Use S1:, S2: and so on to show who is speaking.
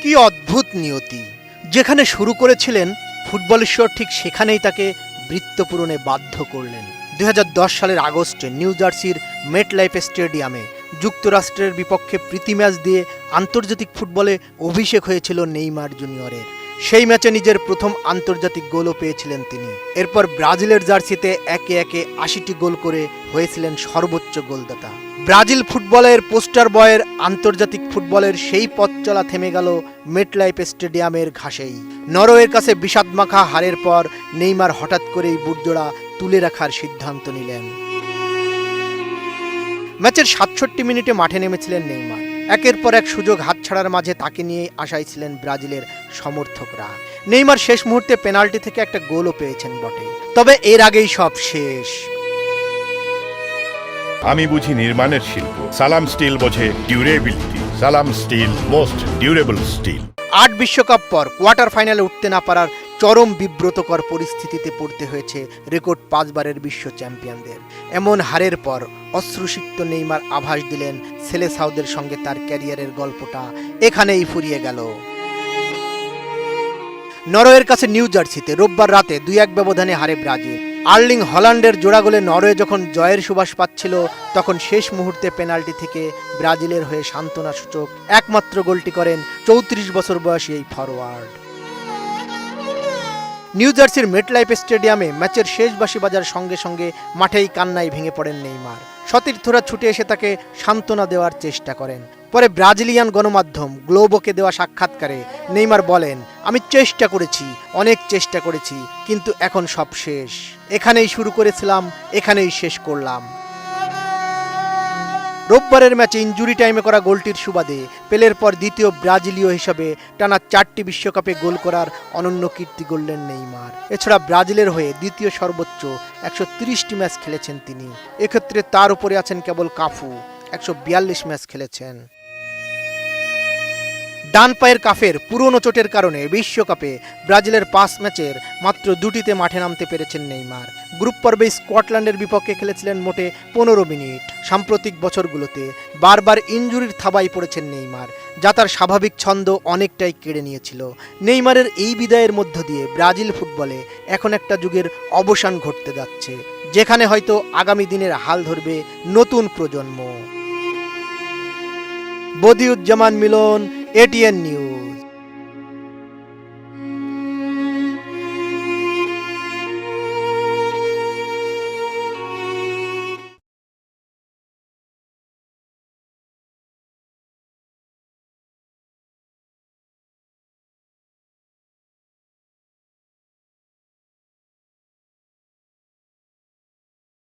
S1: কি অদ্ভুত নিয়তি! যেখানে শুরু করেছিলেন ফুটবলেশ্বর, ঠিক সেখানেই তাকে বৃত্ত পূরণে বাধ্য করলেন। 2010 সালের আগস্টে নিউ জার্সির মেটলাইফ স্টেডিয়ামে যুক্তরাষ্ট্রের বিপক্ষে প্রীতি ম্যাচ দিয়ে আন্তর্জাতিক ফুটবলে অভিষেক হয়েছিল নেইমার জুনিয়রের। সেই ম্যাচে নিজের প্রথম আন্তর্জাতিক গোলও পেয়েছিলেন তিনি। এরপর ব্রাজিলের জার্সিতে একে একে 80টি গোল করে হয়েছিলেন সর্বোচ্চ গোলদাতা। ব্রাজিল ফুটবলের পোস্টার বয়ের আন্তর্জাতিক ফুটবলের সেই পথ চলা থেমে গেল মেটলাইফ স্টেডিয়ামের ঘাসেই। নরওয়ের কাছে বিষাদমাখা হারের পর নেইমার হঠাৎ করেই বুটজোড়া তুলে রাখার সিদ্ধান্ত নিলেন। ম্যাচের 67 মিনিটে মাঠে নেমেছিলেন নেইমার। একের পর এক সুযোগ হাতছাড়ার মাঝে তাকে নিয়ে আশায় ছিলেন ব্রাজিলের সমর্থকরা। নেইমার শেষ মুহূর্তে পেনাল্টি থেকে একটা গোলও পেয়েছেন বটে, তবে এর আগেই সব শেষ।
S2: আমি বুঝি নির্মাণের শিল্প, সালাম স্টিল বোঝে ডিউরেবিলিটি। সালাম স্টিল, মোস্ট ডিউরেবল স্টিল।
S1: 8 বিশ্বকাপ পর কোয়ার্টার ফাইনালে উঠতে না পারার চরম বিব্রতকর পরিস্থিতিতে পড়তে হয়েছে রেকর্ড 5 বারের বিশ্ব চ্যাম্পিয়নদের। এমন হারের পর অশ্রুসিক্ত নেইমার আভাস দিলেন সেলেসাওদের সঙ্গে তার ক্যারিয়ারের গল্পটা এখানেই ফুরিয়ে গেল। নরওয়ের কাছে নিউ জার্সিতে রোববার রাতে 2-1 ব্যবধানে হারে ব্রাজিল। আর্লিং হল্যান্ডের জোড়া গোলে নরওয়ে যখন জয়ের সুবাস পাচ্ছিল, তখন শেষ মুহূর্তে পেনাল্টি থেকে ব্রাজিলের হয়ে সান্ত্বনাসূচক একমাত্র গোলটি করেন 34 বছর বয়সী এই ফরওয়ার্ড। নিউ জার্সির মেটলাইফ স্টেডিয়ামে ম্যাচের শেষ বাঁশি বাজার সঙ্গে সঙ্গে মাঠেই কান্নায় ভেঙে পড়েন নেইমার। সতীর্থরা ছুটে এসে তাকে সান্ত্বনা দেওয়ার চেষ্টা করেন। পরে ব্রাজিলিয়ান গণমাধ্যম গ্লোবোকে দেওয়া সাক্ষাৎকারে নেইমার বলেন, আমি চেষ্টা করেছি, অনেক চেষ্টা করেছি, কিন্তু এখন সব শেষ। এখানেই শুরু করেছিলাম, এখানেই শেষ করলাম। রোববারের ম্যাচে ইনজুরি টাইমে করা গোলটির সুবাদে পেলের পর দ্বিতীয় ব্রাজিলীয় হিসাবে টানা 4টি বিশ্বকাপে গোল করার অনন্য কীর্তি গড়লেন নেইমার। এছাড়া ব্রাজিলের হয়ে দ্বিতীয় সর্বোচ্চ 130টি ম্যাচ খেলেছেন তিনি। এক্ষেত্রে তার উপরে আছেন কেবল কাফু, 142 ম্যাচ খেলেছেন। ডান পায়ের কাফের পুরনো চোটের কারণে বিশ্বকাপে ব্রাজিলের 5 ম্যাচের মাত্র 2টিতে মাঠে নামতে পেরেছেন নেইমার। গ্রুপ পর্বে স্কটল্যান্ডের বিপক্ষে খেলেছিলেন মোটে 15 মিনিট। সাম্প্রতিক বছরগুলোতে বারবার ইনজুরির থাবায় পড়েছেন নেইমার, যা তার স্বাভাবিক ছন্দ অনেকটাই কেড়ে নিয়েছিল। নেইমারের এই বিদায়ের মধ্য দিয়ে ব্রাজিল ফুটবলে এখন একটা যুগের অবসান ঘটতে যাচ্ছে, যেখানে হয়তো আগামী দিনের হাল ধরবে নতুন প্রজন্ম। বদিউজ্জামান মিলন, ATN নিউজ।